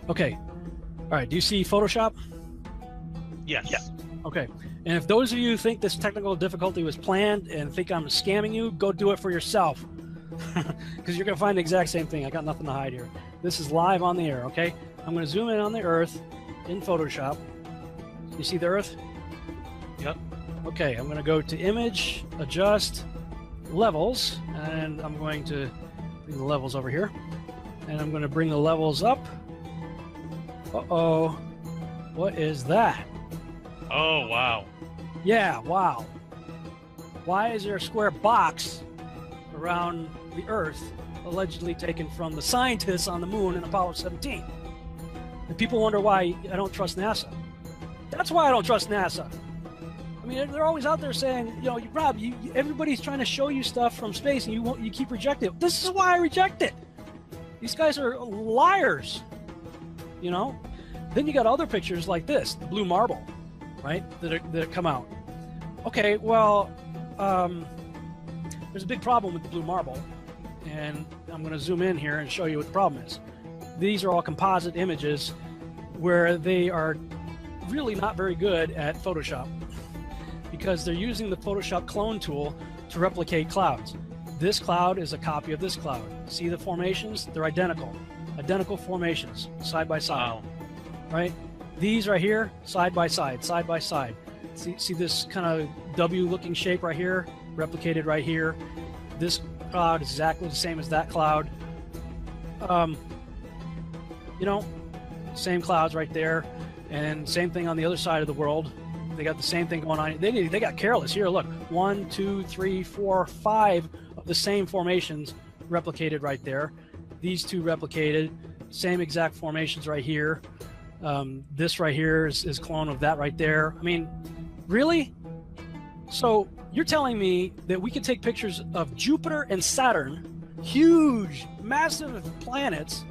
Okay. All right. Do you see Photoshop? Yes. Yeah. Okay. And if those of you think this technical difficulty was planned and think I'm scamming you, go do it for yourself. Because you're going to find the exact same thing. I got nothing to hide here. This is live on the air, okay? I'm going to zoom in on the Earth in Photoshop. You see the Earth? Yep. Okay, I'm going to go to Image, Adjust, Levels, and I'm going to bring the levels over here. And I'm going to bring the levels up. Uh-oh. What is that? Oh, wow. Yeah, wow. Why is there a square box around the Earth allegedly taken from the scientists on the moon in Apollo 17? And people wonder why I don't trust NASA. That's why I don't trust NASA. I mean, they're always out there saying, you know, Rob, everybody's trying to show you stuff from space and you keep rejecting it. This is why I reject it. These guys are liars, you know? Then you got other pictures like this, the blue marble, right, that come out. Okay, well, there's a big problem with the blue marble, and I'm going to zoom in here and show you what the problem is. These are all composite images where they are really not very good at Photoshop because they're using the Photoshop clone tool to replicate clouds. This cloud is a copy of this cloud. See the formations? They're identical. Identical formations, side by side. Wow. Right? These right here, side by side, side by side. See this kind of W-looking shape right here, replicated right here. This cloud is exactly the same as that cloud. You know, same clouds right there, and same thing on the other side of the world. They got the same thing going on. They got careless. Here, look, 1, 2, 3, 4, 5 of the same formations replicated right there. These two replicated, same exact formations right here. This right here is clone of that right there. I mean, really? So you're telling me that we could take pictures of Jupiter and Saturn, huge, massive planets,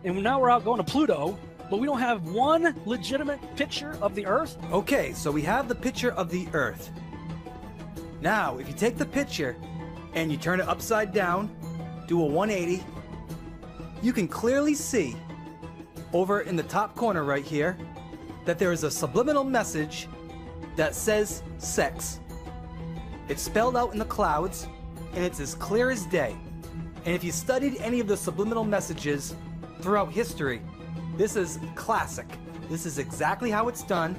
and now we're out going to Pluto, but we don't have one legitimate picture of the Earth? Okay, so we have the picture of the Earth. Now, if you take the picture and you turn it upside down, do a 180, you can clearly see over in the top corner right here that there is a subliminal message that says sex. It's spelled out in the clouds and it's as clear as day. And if you studied any of the subliminal messages throughout history, this is classic. This is exactly how it's done.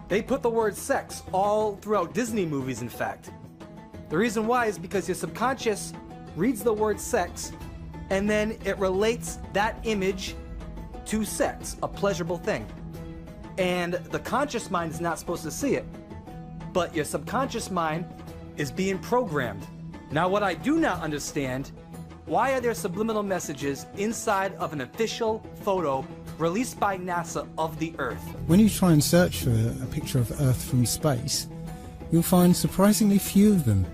They put the word sex all throughout Disney movies, in fact. The reason why is because your subconscious reads the word sex and then it relates that image to sex, a pleasurable thing. And the conscious mind is not supposed to see it, but your subconscious mind is being programmed. Now, what I do not understand, why are there subliminal messages inside of an official photo released by NASA of the Earth? When you try and search for a picture of Earth from space, you'll find surprisingly few of them.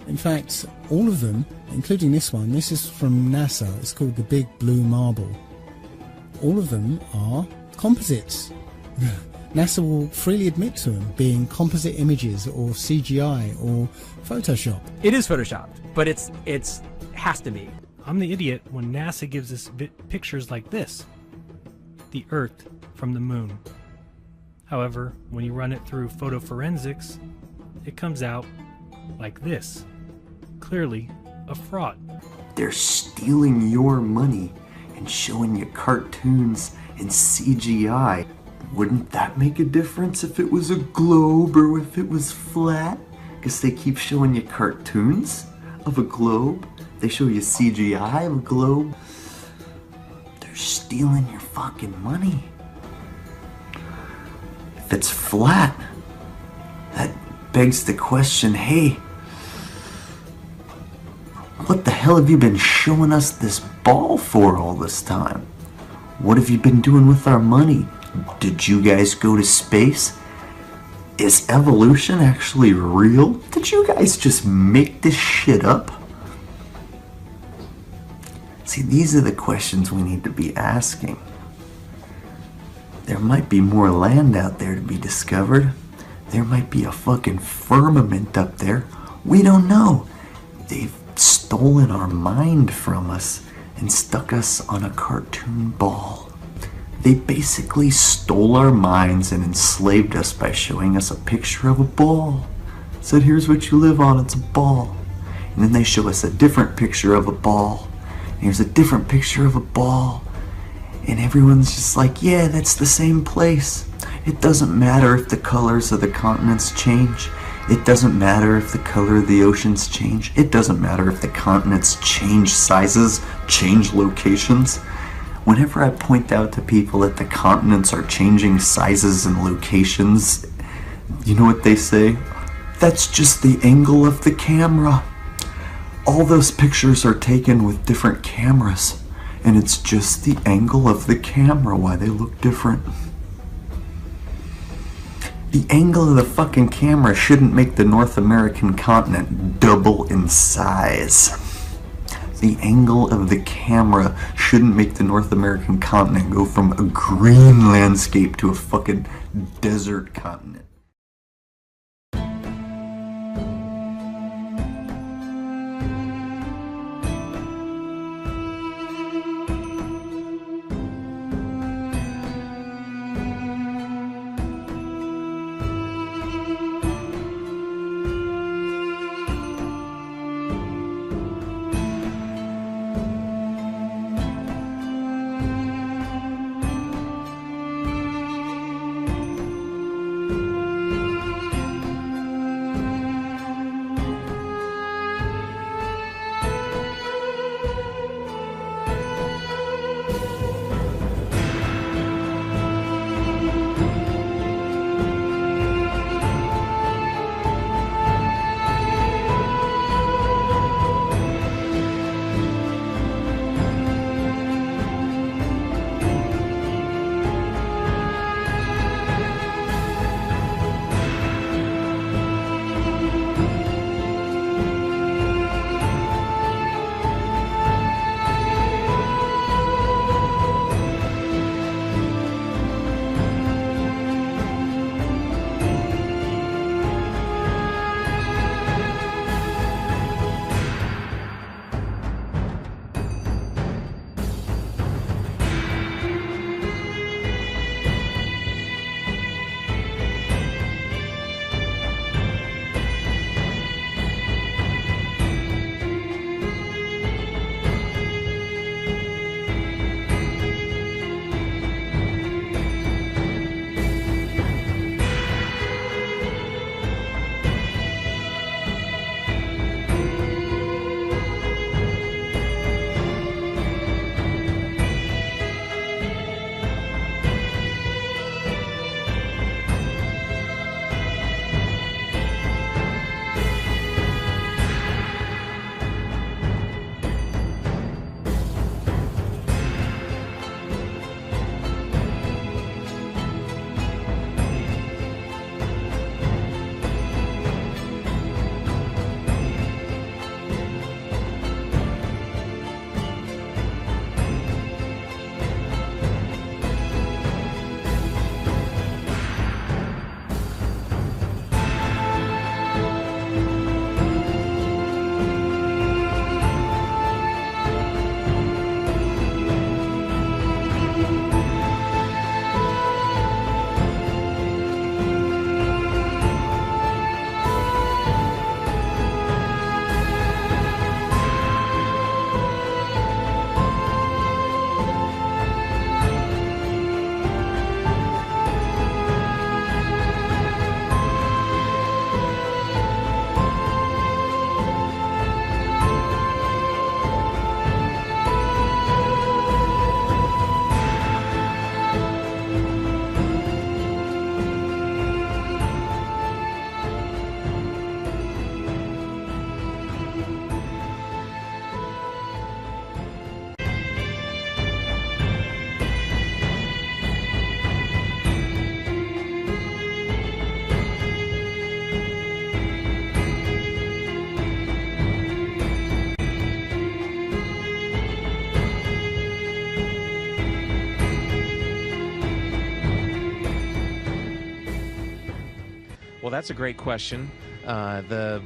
In fact, all of them, including this one, this is from NASA, it's called the Big Blue Marble. All of them are composites. NASA will freely admit to them being composite images or CGI or Photoshop. It is photoshopped, but it's has to be. I'm the idiot when NASA gives us pictures like this. The Earth from the moon. However, when you run it through photo forensics, it comes out like this. Clearly a fraud. They're stealing your money and showing you cartoons and CGI. Wouldn't that make a difference if it was a globe or if it was flat? Because they keep showing you cartoons of a globe. They show you CGI of a globe. They're stealing your fucking money. If it's flat, that begs the question, hey, what the hell have you been showing us this ball for all this time? What have you been doing with our money? Did you guys go to space? Is evolution actually real? Did you guys just make this shit up? See, these are the questions we need to be asking. There might be more land out there to be discovered. There might be a fucking firmament up there. We don't know. They've stolen our mind from us and stuck us on a cartoon ball. They basically stole our minds and enslaved us by showing us a picture of a ball. Said, here's what you live on, it's a ball. And then they show us a different picture of a ball. And here's a different picture of a ball. And everyone's just like, yeah, that's the same place. It doesn't matter if the colors of the continents change. It doesn't matter if the color of the oceans change. It doesn't matter if the continents change sizes, change locations. Whenever I point out to people that the continents are changing sizes and locations, you know what they say? That's just the angle of the camera. All those pictures are taken with different cameras, and it's just the angle of the camera why they look different. The angle of the fucking camera shouldn't make the North American continent double in size. The angle of the camera shouldn't make the North American continent go from a green landscape to a fucking desert continent. Well, that's a great question. The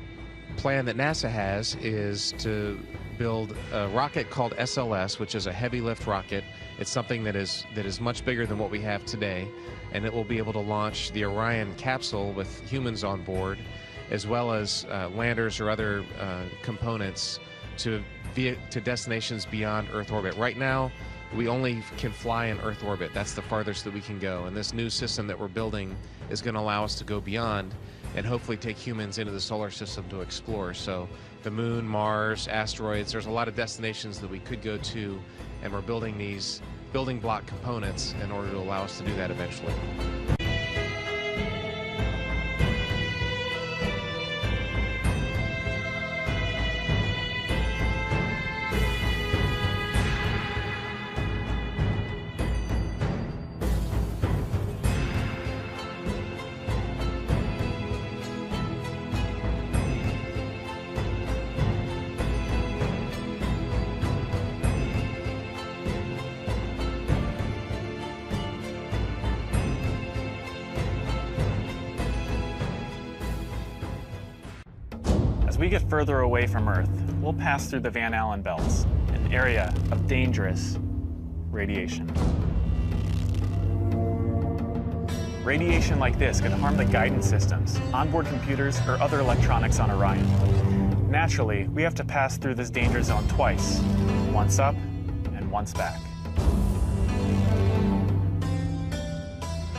plan that NASA has is to build a rocket called SLS, which is a heavy lift rocket. It's something that is much bigger than what we have today, and it will be able to launch the Orion capsule with humans on board, as well as landers or other components to destinations beyond Earth orbit. Right now, we only can fly in Earth orbit. That's the farthest that we can go. And this new system that we're building is going to allow us to go beyond and hopefully take humans into the solar system to explore. So the moon, Mars, asteroids, there's a lot of destinations that we could go to, and we're building these building block components in order to allow us to do that eventually. As we get further away from Earth, we'll pass through the Van Allen belts, an area of dangerous radiation. Radiation like this could harm the guidance systems, onboard computers, or other electronics on Orion. Naturally, we have to pass through this danger zone twice, once up and once back.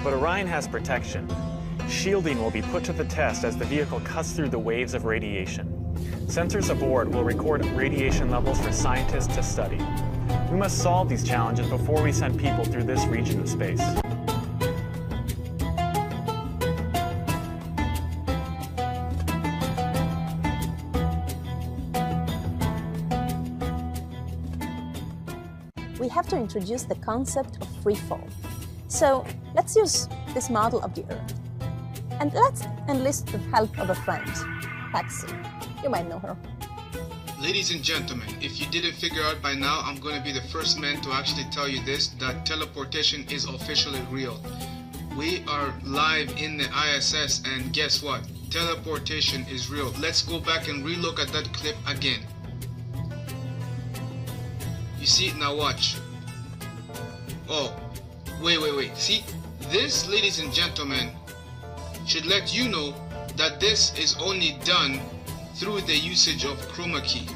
But Orion has protection. Shielding will be put to the test as the vehicle cuts through the waves of radiation. Sensors aboard will record radiation levels for scientists to study. We must solve these challenges before we send people through this region of space. We have to introduce the concept of free fall. So let's use this model of the Earth. And let's enlist the help of a friend, Patsy. You might know her. Ladies and gentlemen, if you didn't figure out by now, I'm going to be the first man to actually tell you this, that teleportation is officially real. We are live in the ISS, and guess what? Teleportation is real. Let's go back and relook at that clip again. You see? Now watch. Oh, wait. See? This, ladies and gentlemen, should let you know that this is only done through the usage of chroma key.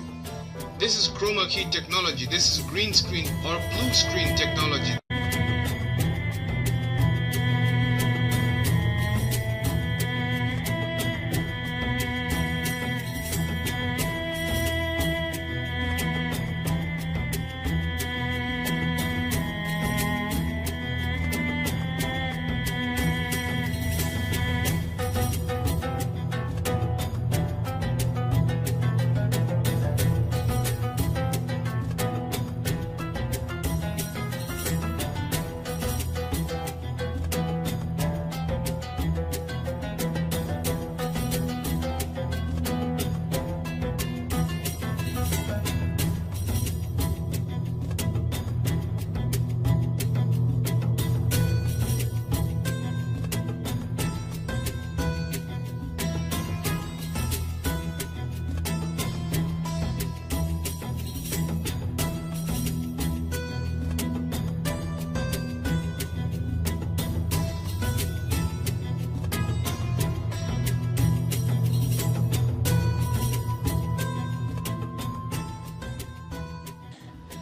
This is chroma key technology. This is green screen or blue screen technology.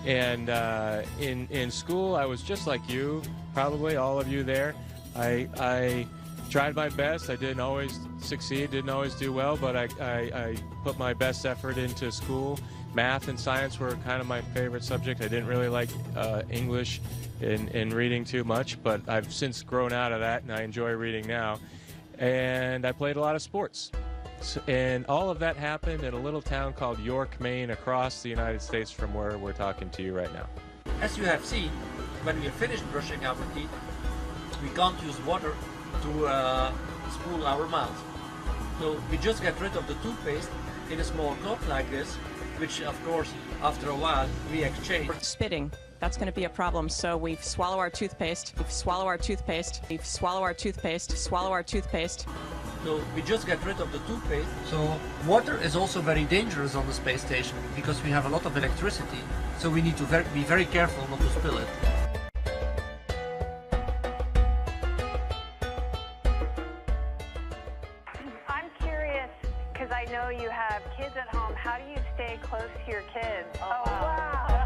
And in school, I was just like you, probably all of you there. I tried my best. I didn't always succeed, didn't always do well, but I put my best effort into school. Math and science were kind of my favorite subject. I didn't really like English and reading too much, but I've since grown out of that, and I enjoy reading now. And I played a lot of sports. And all of that happened in a little town called York, Maine, across the United States from where we're talking to you right now. As you have seen, when we are finished brushing our teeth, we can't use water to spool our mouth. So we just get rid of the toothpaste in a small cup like this, which of course, after a while, we exchange. Spitting. That's going to be a problem. So we swallow our toothpaste, we swallow our toothpaste, we swallow our toothpaste, swallow our toothpaste. So we just get rid of the toothpaste. So water is also very dangerous on the space station because we have a lot of electricity. So we need to be very careful not to spill it. I'm curious, because I know you have kids at home, how do you stay close to your kids? Oh, wow.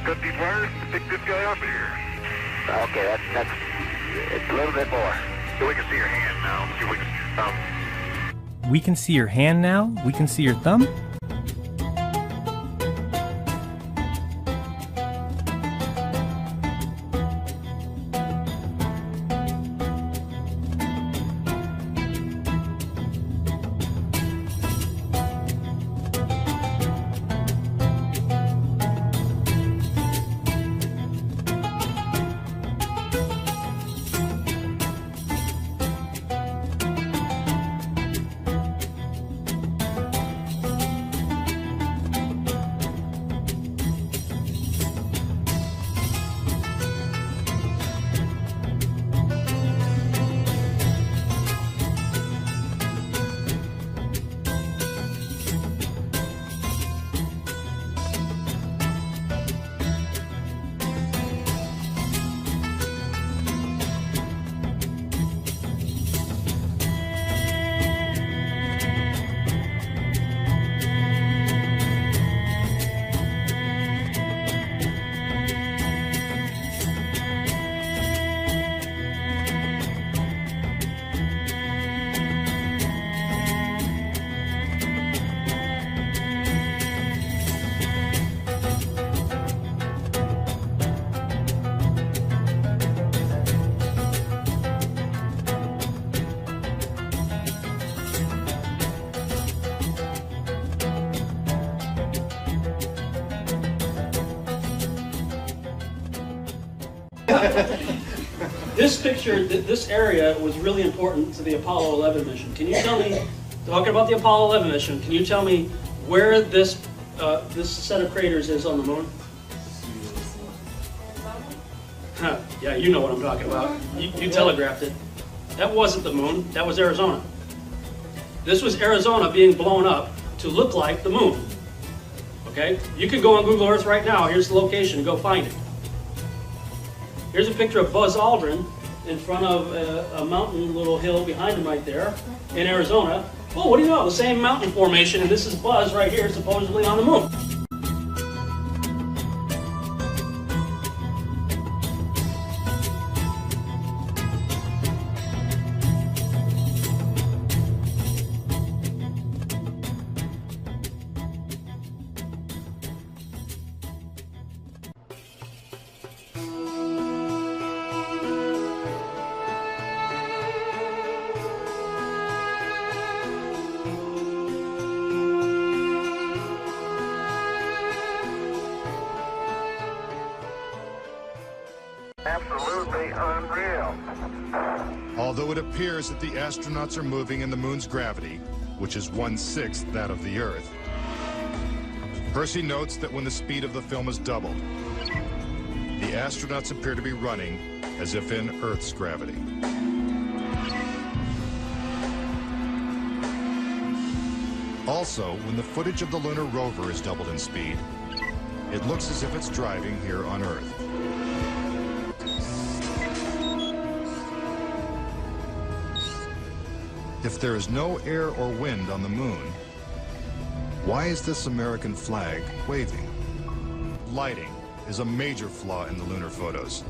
Cut these wires to pick this guy up here. Okay, that's it's a little bit more. So we can see your hand now. See if we can see your thumb. We can see your hand now? We can see your thumb? This picture, this area was really important to the Apollo 11 mission. Can you tell me, talking about the Apollo 11 mission, can you tell me where this this set of craters is on the moon? Yeah, you know what I'm talking about. You telegraphed it. That wasn't the moon, that was Arizona. This was Arizona being blown up to look like the moon. Okay? You can go on Google Earth right now. Here's the location. Go find it. Here's a picture of Buzz Aldrin in front of a mountain, little hill behind him right there in Arizona. Oh, what do you know? The same mountain formation, and this is Buzz right here, supposedly on the moon. Absolutely unreal. Although it appears that the astronauts are moving in the moon's gravity, which is 1/6 that of the Earth, Percy notes that when the speed of the film is doubled, the astronauts appear to be running as if in Earth's gravity. Also, when the footage of the lunar rover is doubled in speed, it looks as if it's driving here on Earth. If there is no air or wind on the moon, why is this American flag waving? Lighting is a major flaw in the lunar photos.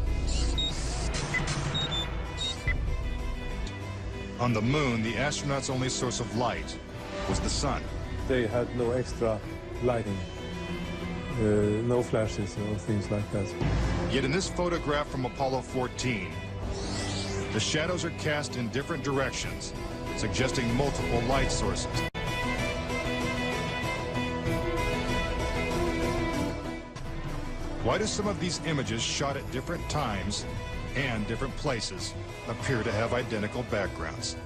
On the moon, the astronauts' only source of light was the sun. They had no extra lighting, no flashes or things like that. Yet in this photograph from Apollo 14, the shadows are cast in different directions, suggesting multiple light sources. Why do some of these images shot at different times and different places appear to have identical backgrounds?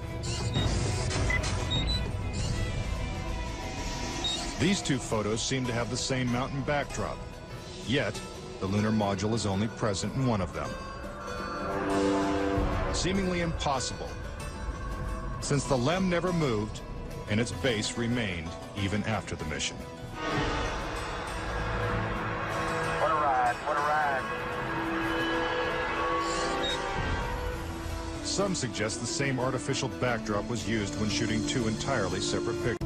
These two photos seem to have the same mountain backdrop, yet the lunar module is only present in one of them. Seemingly impossible, since the LEM never moved and its base remained even after the mission. What a ride, what a ride. Some suggest the same artificial backdrop was used when shooting two entirely separate pictures.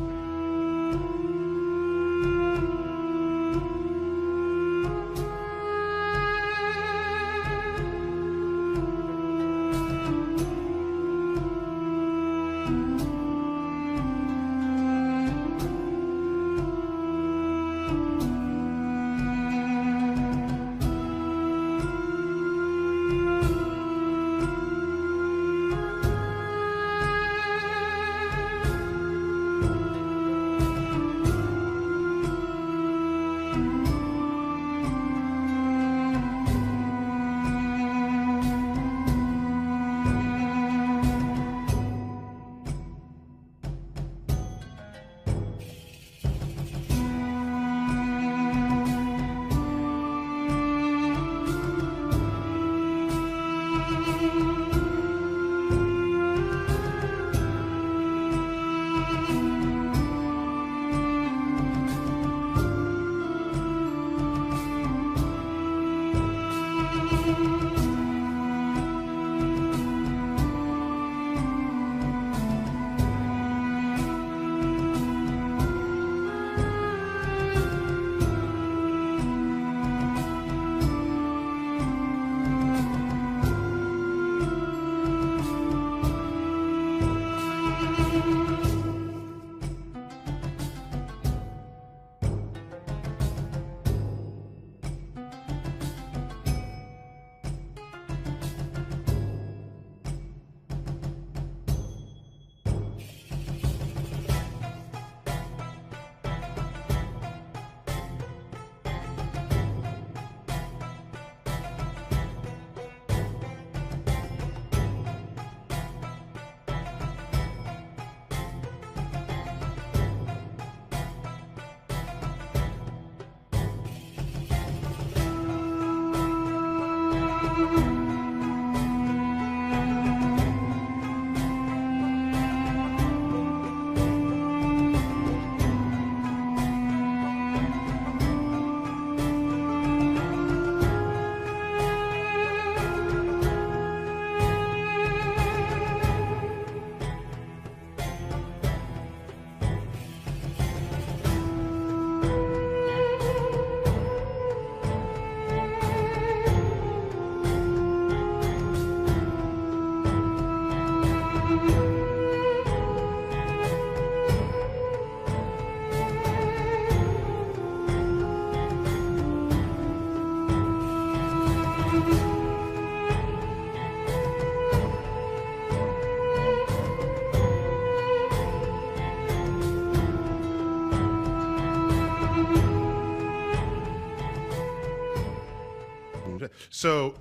So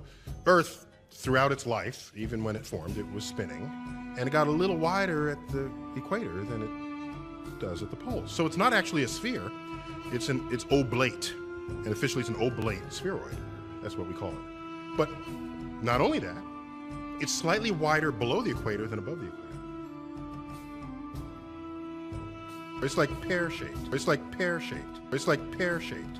Earth, throughout its life, even when it formed, it was spinning, and it got a little wider at the equator than it does at the poles. So it's not actually a sphere, it's oblate, and officially it's an oblate spheroid. That's what we call it. But not only that, it's slightly wider below the equator than above the equator. It's like pear-shaped. It's like pear-shaped. It's like pear-shaped.